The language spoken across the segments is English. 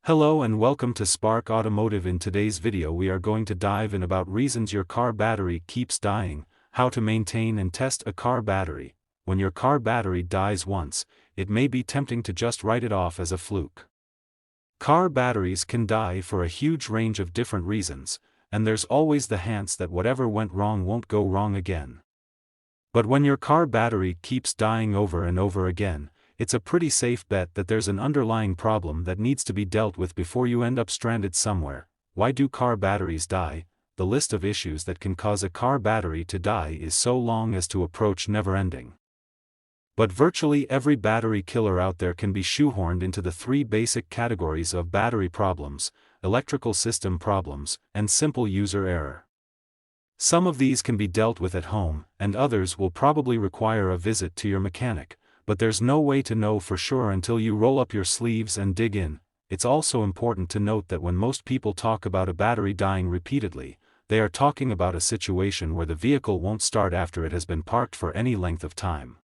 Hello and welcome to Spark Automotive. In today's video we are going to dive in about reasons your car battery keeps dying, how to maintain and test a car battery. When your car battery dies once, it may be tempting to just write it off as a fluke. Car batteries can die for a huge range of different reasons, and there's always the hance that whatever went wrong won't go wrong again. But when your car battery keeps dying over and over again, it's a pretty safe bet that there's an underlying problem that needs to be dealt with before you end up stranded somewhere. Why do car batteries die? The list of issues that can cause a car battery to die is so long as to approach never-ending. But virtually every battery killer out there can be shoehorned into the three basic categories of battery problems: electrical system problems, and simple user error. Some of these can be dealt with at home, and others will probably require a visit to your mechanic. But there's no way to know for sure until you roll up your sleeves and dig in. It's also important to note that when most people talk about a battery dying repeatedly, they are talking about a situation where the vehicle won't start after it has been parked for any length of time.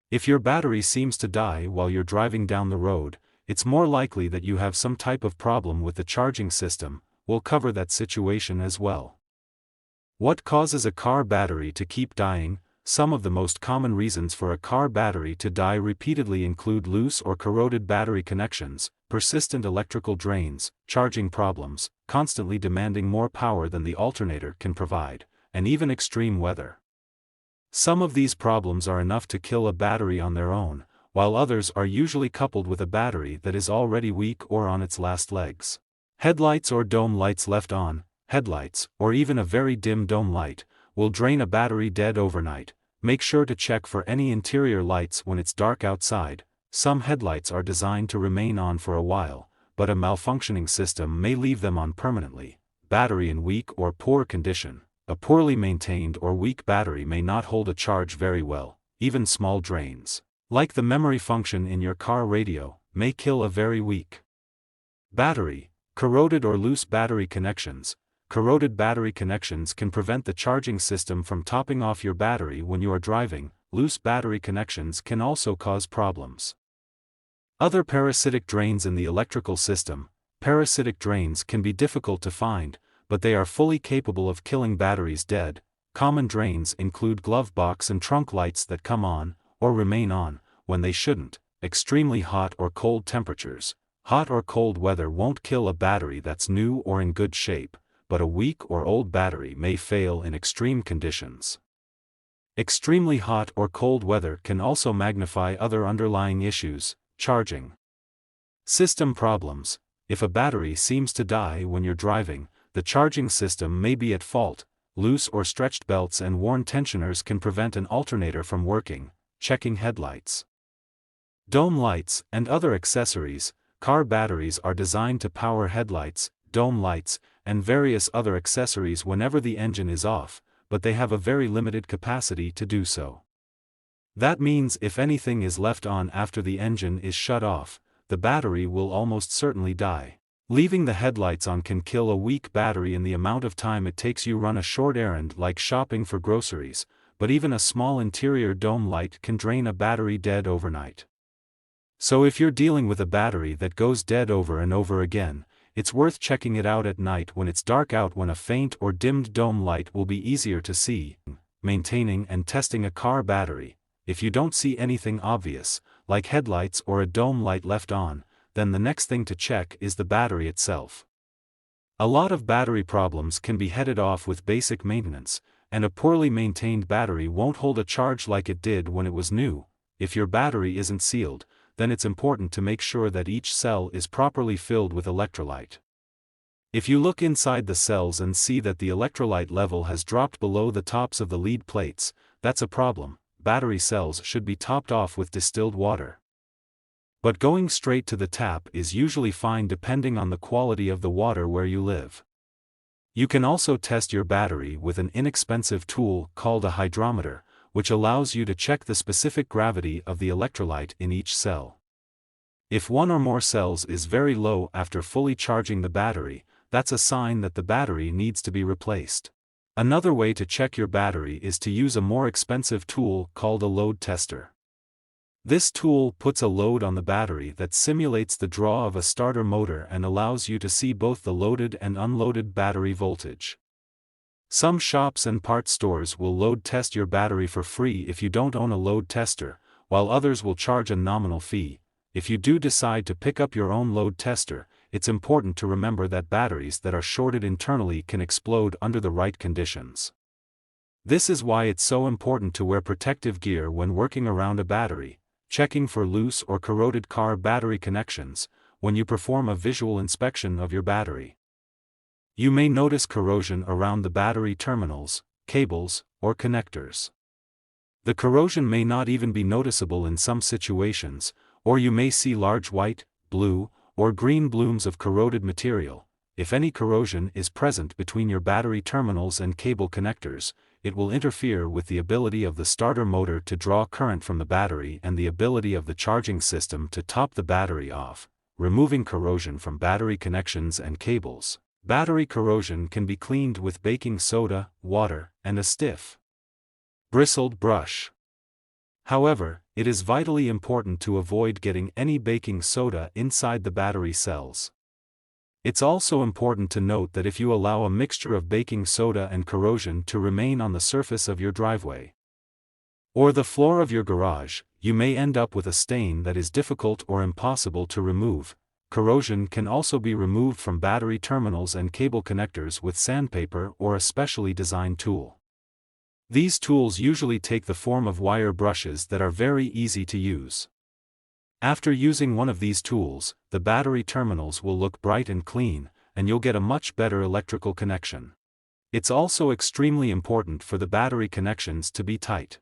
If your battery seems to die while you're driving down the road, it's more likely that you have some type of problem with the charging system. We'll cover that situation as well. What causes a car battery to keep dying? Some of the most common reasons for a car battery to die repeatedly include loose or corroded battery connections, persistent electrical drains, charging problems, constantly demanding more power than the alternator can provide, and even extreme weather. Some of these problems are enough to kill a battery on their own, while others are usually coupled with a battery that is already weak or on its last legs. Headlights or dome lights left on, headlights, or even a very dim dome light, will drain a battery dead overnight. Make sure to check for any interior lights when it's dark outside. Some headlights are designed to remain on for a while, but a malfunctioning system may leave them on permanently. Battery in weak or poor condition. A poorly maintained or weak battery may not hold a charge very well. Even small drains, like the memory function in your car radio, may kill a very weak battery. Corroded or loose battery connections. Corroded battery connections can prevent the charging system from topping off your battery when you are driving. Loose battery connections can also cause problems. Other parasitic drains in the electrical system. Parasitic drains can be difficult to find, but they are fully capable of killing batteries dead. Common drains include glove box and trunk lights that come on, or remain on, when they shouldn't. Extremely hot or cold temperatures. Hot or cold weather won't kill a battery that's new or in good shape, but a weak or old battery may fail in extreme conditions. Extremely hot or cold weather can also magnify other underlying issues. Charging system problems. If a battery seems to die when you're driving, the charging system may be at fault. Loose or stretched belts and worn tensioners can prevent an alternator from working. Checking headlights, dome lights, and other accessories. Car batteries are designed to power headlights, dome lights, and various other accessories whenever the engine is off, but they have a very limited capacity to do so. That means if anything is left on after the engine is shut off, the battery will almost certainly die. Leaving the headlights on can kill a weak battery in the amount of time it takes you run a short errand like shopping for groceries, but even a small interior dome light can drain a battery dead overnight. So if you're dealing with a battery that goes dead over and over again, it's worth checking it out at night when it's dark out, when a faint or dimmed dome light will be easier to see. Maintaining and testing a car battery. If you don't see anything obvious, like headlights or a dome light left on, then the next thing to check is the battery itself. A lot of battery problems can be headed off with basic maintenance, and a poorly maintained battery won't hold a charge like it did when it was new. If your battery isn't sealed, then it's important to make sure that each cell is properly filled with electrolyte. If you look inside the cells and see that the electrolyte level has dropped below the tops of the lead plates, that's a problem. Battery cells should be topped off with distilled water. But going straight to the tap is usually fine depending on the quality of the water where you live. You can also test your battery with an inexpensive tool called a hydrometer, which allows you to check the specific gravity of the electrolyte in each cell. If one or more cells is very low after fully charging the battery, that's a sign that the battery needs to be replaced. Another way to check your battery is to use a more expensive tool called a load tester. This tool puts a load on the battery that simulates the draw of a starter motor and allows you to see both the loaded and unloaded battery voltage. Some shops and parts stores will load test your battery for free if you don't own a load tester, while others will charge a nominal fee. If you do decide to pick up your own load tester, it's important to remember that batteries that are shorted internally can explode under the right conditions. This is why it's so important to wear protective gear when working around a battery, checking for loose or corroded car battery connections, when you perform a visual inspection of your battery. You may notice corrosion around the battery terminals, cables, or connectors. The corrosion may not even be noticeable in some situations, or you may see large white, blue, or green blooms of corroded material. If any corrosion is present between your battery terminals and cable connectors, it will interfere with the ability of the starter motor to draw current from the battery and the ability of the charging system to top the battery off. Removing corrosion from battery connections and cables. Battery corrosion can be cleaned with baking soda, water, and a stiff, bristled brush. However, it is vitally important to avoid getting any baking soda inside the battery cells. It's also important to note that if you allow a mixture of baking soda and corrosion to remain on the surface of your driveway or the floor of your garage, you may end up with a stain that is difficult or impossible to remove. Corrosion can also be removed from battery terminals and cable connectors with sandpaper or a specially designed tool. These tools usually take the form of wire brushes that are very easy to use. After using one of these tools, the battery terminals will look bright and clean, and you'll get a much better electrical connection. It's also extremely important for the battery connections to be tight.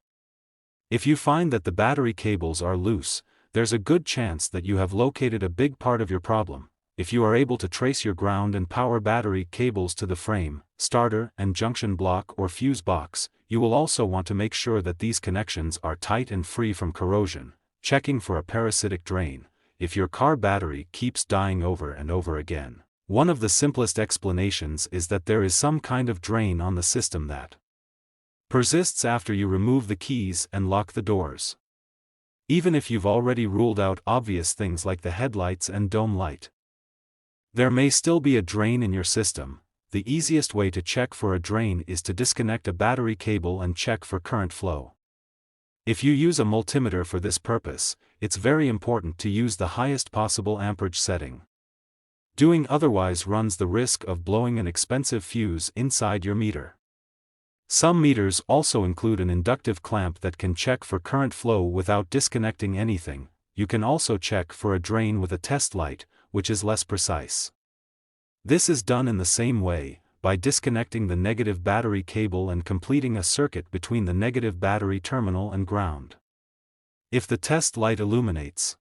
If you find that the battery cables are loose, there's a good chance that you have located a big part of your problem. If you are able to trace your ground and power battery cables to the frame, starter and junction block or fuse box, you will also want to make sure that these connections are tight and free from corrosion. Checking for a parasitic drain. If your car battery keeps dying over and over again, one of the simplest explanations is that there is some kind of drain on the system that persists after you remove the keys and lock the doors. Even if you've already ruled out obvious things like the headlights and dome light, there may still be a drain in your system. The easiest way to check for a drain is to disconnect a battery cable and check for current flow. If you use a multimeter for this purpose, it's very important to use the highest possible amperage setting. Doing otherwise runs the risk of blowing an expensive fuse inside your meter. Some meters also include an inductive clamp that can check for current flow without disconnecting anything. You can also check for a drain with a test light, which is less precise. This is done in the same way, by disconnecting the negative battery cable and completing a circuit between the negative battery terminal and ground. If the test light illuminates,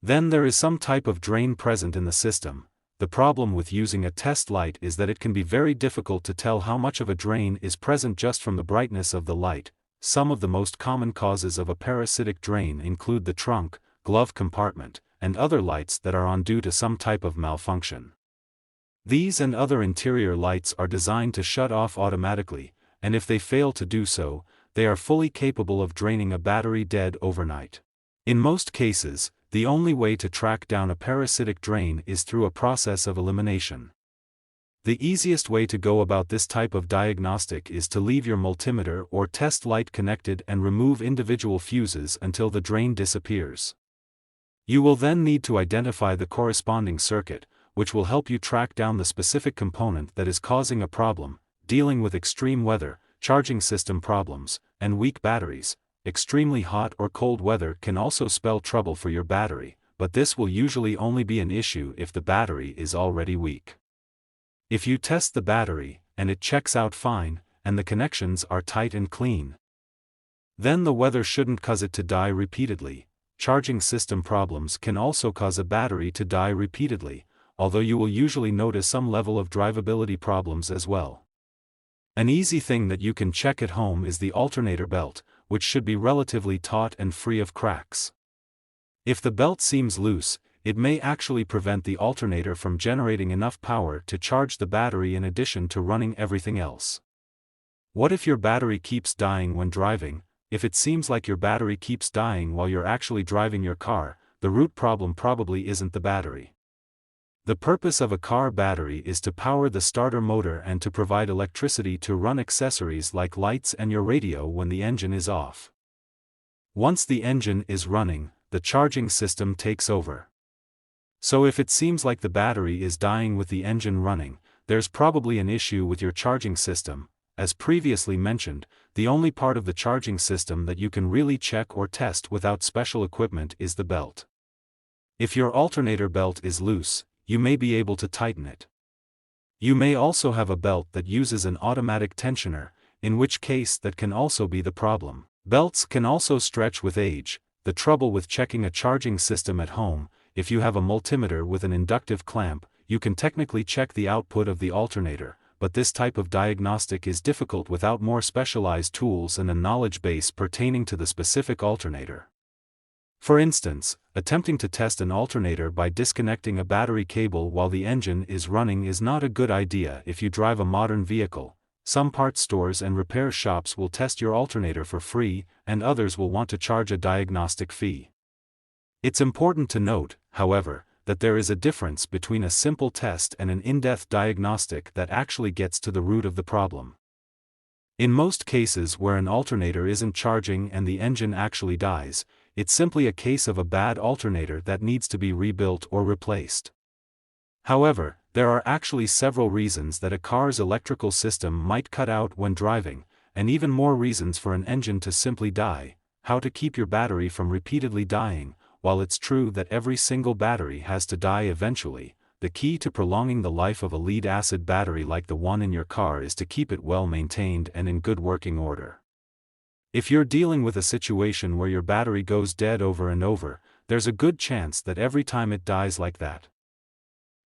then there is some type of drain present in the system. The problem with using a test light is that it can be very difficult to tell how much of a drain is present just from the brightness of the light. Some of the most common causes of a parasitic drain include the trunk, glove compartment, and other lights that are on due to some type of malfunction. These and other interior lights are designed to shut off automatically, and if they fail to do so, they are fully capable of draining a battery dead overnight. In most cases, the only way to track down a parasitic drain is through a process of elimination. The easiest way to go about this type of diagnostic is to leave your multimeter or test light connected and remove individual fuses until the drain disappears. You will then need to identify the corresponding circuit, which will help you track down the specific component that is causing a problem. Dealing with extreme weather, charging system problems, and weak batteries. Extremely hot or cold weather can also spell trouble for your battery, but this will usually only be an issue if the battery is already weak. If you test the battery, and it checks out fine, and the connections are tight and clean, then the weather shouldn't cause it to die repeatedly. Charging system problems can also cause a battery to die repeatedly, although you will usually notice some level of drivability problems as well. An easy thing that you can check at home is the alternator belt, which should be relatively taut and free of cracks. If the belt seems loose, it may actually prevent the alternator from generating enough power to charge the battery in addition to running everything else. What if your battery keeps dying when driving? if it seems like your battery keeps dying while you're actually driving your car, the root problem probably isn't the battery. The purpose of a car battery is to power the starter motor and to provide electricity to run accessories like lights and your radio when the engine is off. Once the engine is running, the charging system takes over. So if it seems like the battery is dying with the engine running, there's probably an issue with your charging system. As previously mentioned, the only part of the charging system that you can really check or test without special equipment is the belt. If your alternator belt is loose, you may be able to tighten it. You may also have a belt that uses an automatic tensioner, in which case that can also be the problem. Belts can also stretch with age. The trouble with checking a charging system at home, if you have a multimeter with an inductive clamp, you can technically check the output of the alternator, but this type of diagnostic is difficult without more specialized tools and a knowledge base pertaining to the specific alternator. For instance, attempting to test an alternator by disconnecting a battery cable while the engine is running is not a good idea if you drive a modern vehicle. Some parts stores and repair shops will test your alternator for free, and others will want to charge a diagnostic fee. It's important to note, however, that there is a difference between a simple test and an in-depth diagnostic that actually gets to the root of the problem. In most cases where an alternator isn't charging and the engine actually dies, it's simply a case of a bad alternator that needs to be rebuilt or replaced. However, there are actually several reasons that a car's electrical system might cut out when driving, and even more reasons for an engine to simply die. How to keep your battery from repeatedly dying. While it's true that every single battery has to die eventually, the key to prolonging the life of a lead-acid battery like the one in your car is to keep it well maintained and in good working order. If you're dealing with a situation where your battery goes dead over and over, there's a good chance that every time it dies like that,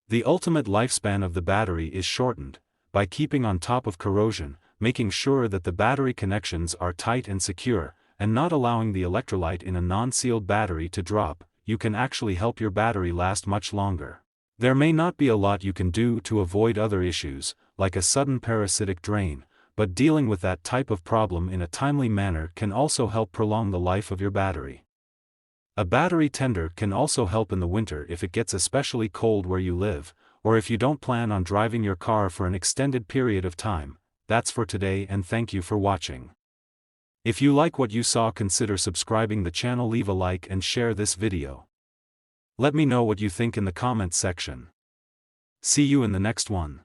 the ultimate lifespan of the battery is shortened. By keeping on top of corrosion, making sure that the battery connections are tight and secure, and not allowing the electrolyte in a non-sealed battery to drop, you can actually help your battery last much longer. There may not be a lot you can do to avoid other issues, like a sudden parasitic drain, but dealing with that type of problem in a timely manner can also help prolong the life of your battery. A battery tender can also help in the winter if it gets especially cold where you live, or if you don't plan on driving your car for an extended period of time. That's for today, and thank you for watching. If you like what you saw, consider subscribing the channel, leave a like and share this video. Let me know what you think in the comments section. See you in the next one.